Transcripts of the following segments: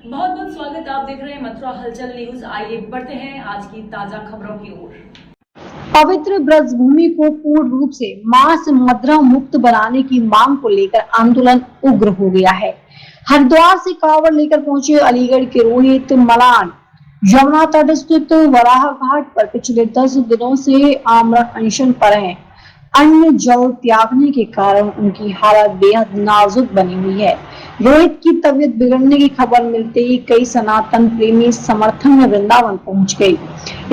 बहुत बहुत स्वागत। आप देख रहे हैं मथुरा हलचल न्यूज। आइए बढ़ते हैं आज की ताजा खबरों की ओर। पवित्र ब्रज भूमि को पूर्ण रूप से मांस मदिरा मुक्त बनाने की मांग को लेकर आंदोलन उग्र हो गया है। हरिद्वार से कांवड़ लेकर पहुंचे अलीगढ़ के रोहित मलान यमुना तट स्थित वराह घाट पर पिछले 10 दिनों से आमरण अनशन पर हैं। अन्न जल त्यागने के कारण उनकी हालत बेहद नाजुक बनी हुई है। रोहित की तबीयत बिगड़ने की खबर मिलते ही कई सनातन प्रेमी समर्थन में वृंदावन पहुंच गए।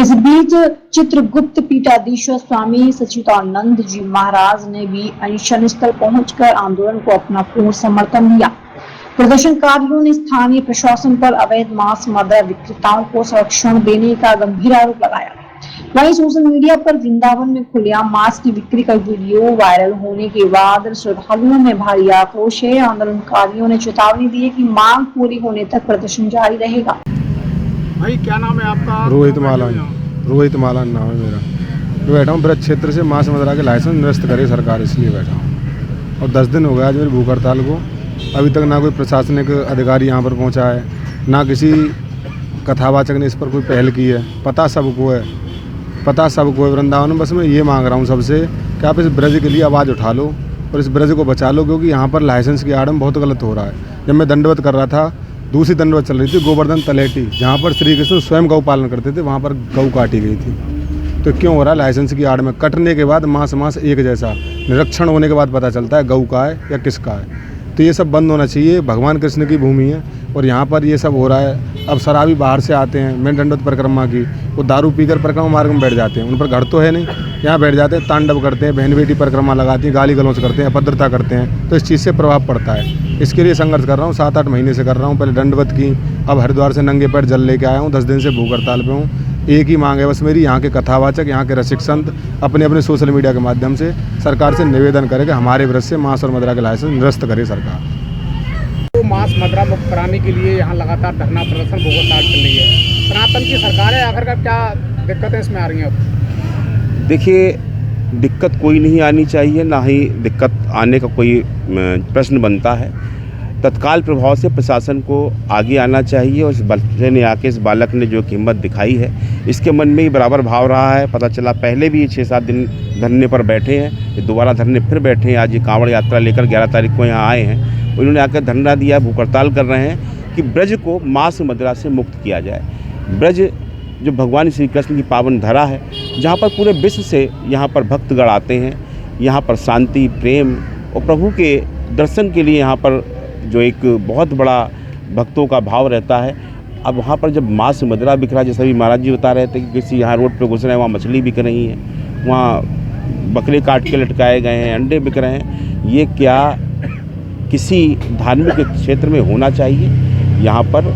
इस बीच चित्रगुप्त पीठाधीश्वर स्वामी सच्चिदानंद जी महाराज ने भी अनशन स्थल पहुंचकर आंदोलन को अपना पूर्ण समर्थन दिया। प्रदर्शनकारियों ने स्थानीय प्रशासन पर अवैध मांस मदिरा विक्रेताओं को संरक्षण देने का गंभीर आरोप लगाया। वहीं सोशल मीडिया पर वृंदावन में खुलेआम मांस की बिक्री का वीडियो वायरल होने के बाद श्रद्धालुओं में भारी आक्रोश है। आंदोलनकारियों ने चेतावनी दी है कि मांग पूरी होने तक प्रदर्शन जारी रहेगा। भाई क्या नाम है आपका? रोहित मालान नाम है मेरा। मैं बैठा हूँ ब्रज क्षेत्र से मांस मदिरा के लाइसेंस निरस्त करे सरकार, इसलिए बैठा हूँ। और 10 दिन हो गया आज मेरी भूख हड़ताल को। अभी तक ना कोई प्रशासनिक अधिकारी यहाँ पर पहुँचा है, ना किसी कथावाचक ने इस पर कोई पहल की है। पता सबको है वृंदावन में। बस मैं ये मांग रहा हूँ सबसे कि आप इस ब्रज के लिए आवाज़ उठा लो और इस ब्रज को बचा लो, क्योंकि यहाँ पर लाइसेंस की आड़ में बहुत गलत हो रहा है। जब मैं दंडवत कर रहा था, दूसरी दंडवत चल रही थी गोवर्धन तलेटी, जहाँ पर श्री कृष्ण स्वयं गौ पालन करते थे, वहाँ पर गौ काटी गई थी। तो क्यों हो रहा है? लाइसेंस की आड़ में। कटने के बाद मांस एक जैसा, निरीक्षण होने के बाद पता चलता है गौ का है या किसका है। तो ये सब बंद होना चाहिए। भगवान कृष्ण की भूमि है और यहाँ पर ये सब हो रहा है। अब शराबी बाहर से आते हैं, मैंने दंडवत परिक्रमा की, वो दारू पीकर परिक्रमा मार्ग में बैठ जाते हैं। उन पर घर तो है नहीं, यहाँ बैठ जाते हैं, तांडव करते हैं, बहन बेटी परिक्रमा लगाती हैं, गाली गलौज करते हैं, अभद्रता करते हैं। तो इस चीज़ से प्रभाव पड़ता है। इसके लिए संघर्ष कर रहा हूँ, 7-8 महीने से कर रहा हूँ। पहले दंडवत की, अब हरिद्वार से नंगे पैर जल लेके आया हूँ। 10 दिन से भूख हड़ताल पे हूँ। एक ही मांग है बस मेरी, यहाँ के कथावाचक, यहाँ के रसिक संत अपने अपने सोशल मीडिया के माध्यम से सरकार से निवेदन करें कि हमारे ब्रज से मांस और मदिरा के लाइसेंस निरस्त करे सरकार। तो मांस मदिरा मुक्त कराने के लिए यहाँ लगातार धरना प्रदर्शन भूख हड़ताल चल रही है। सनातन की सरकार है, आखिरकार क्या दिक्कतें इसमें आ रही हैं अब? देखिए, दिक्कत कोई नहीं आनी चाहिए, ना ही दिक्कत आने का कोई प्रश्न बनता है। तत्काल प्रभाव से प्रशासन को आगे आना चाहिए और इस बच्चे ने आके, इस बालक ने जो हिम्मत दिखाई है, इसके मन में ही बराबर भाव रहा है। पता चला पहले भी ये 6-7 दिन धरने पर बैठे हैं, ये दोबारा धरने फिर बैठे हैं। आज ये कांवड़ यात्रा लेकर 11 तारीख को यहाँ आए हैं। उन्होंने आकर धरना दिया, भूख हड़ताल कर रहे हैं कि ब्रज को मांस मदिरा से मुक्त किया जाए। ब्रज जो भगवान श्री कृष्ण की पावन धरा है, जहाँ पर पूरे विश्व से यहाँ पर भक्तगण आते हैं। यहाँ पर शांति, प्रेम और प्रभु के दर्शन के लिए यहाँ पर जो एक बहुत बड़ा भक्तों का भाव रहता है। अब वहाँ पर जब मांस मदिरा बिक रहा है, जैसे अभी महाराज जी बता रहे थे कि किसी यहाँ रोड पे घुस रहे हैं, वहाँ मछली बिक रही है, वहाँ बकरे काट के लटकाए गए हैं, अंडे बिक रहे हैं। ये क्या किसी धार्मिक क्षेत्र में होना चाहिए? यहाँ पर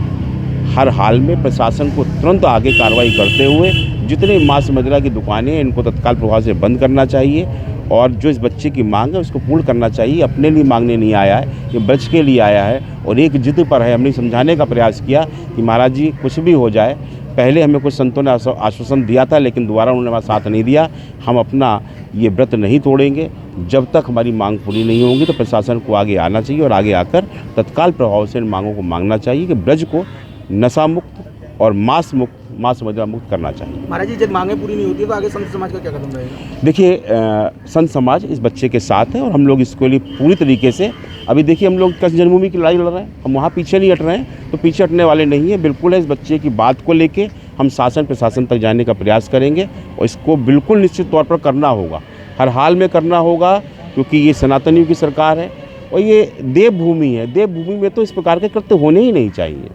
हर हाल में प्रशासन को तुरंत आगे कार्रवाई करते हुए जितने मांस मदिरा की दुकानें हैं, इनको तत्काल प्रभाव से बंद करना चाहिए और जो इस बच्चे की मांग है उसको पूर्ण करना चाहिए। अपने लिए मांगने नहीं आया है, ये बच के लिए आया है और एक जिद पर है। हमने समझाने का प्रयास किया कि महाराज जी कुछ भी हो जाए, पहले हमें कुछ संतों ने आश्वासन दिया था, लेकिन दोबारा उन्होंने हमारा साथ नहीं दिया। हम अपना ये व्रत नहीं तोड़ेंगे जब तक हमारी मांग पूरी नहीं होगी। तो प्रशासन को आगे आना चाहिए और आगे आकर तत्काल प्रभाव से इन मांगों को मांगना चाहिए कि ब्रज को नशा मुक्त और मांस मदिरा मुक्त करना चाहिए। महाराज जी, जब मांगें पूरी नहीं होती तो आगे संत समाज का क्या कदम रहेगा? देखिए, संत समाज इस बच्चे के साथ है और हम लोग इसके लिए पूरी तरीके से, अभी देखिए हम लोग कृष्ण जन्मभूमि की लड़ाई लड़ रहे हैं, हम वहाँ पीछे नहीं हट रहे हैं, तो पीछे हटने वाले नहीं है। बिल्कुल है, इस बच्चे की बात को लेके हम शासन प्रशासन तक जाने का प्रयास करेंगे और इसको बिल्कुल निश्चित तौर पर करना होगा, हर हाल में करना होगा, क्योंकि ये सनातनियों की सरकार है और ये देवभूमि है। देवभूमि में तो इस प्रकार के कृत्य होने ही नहीं चाहिए।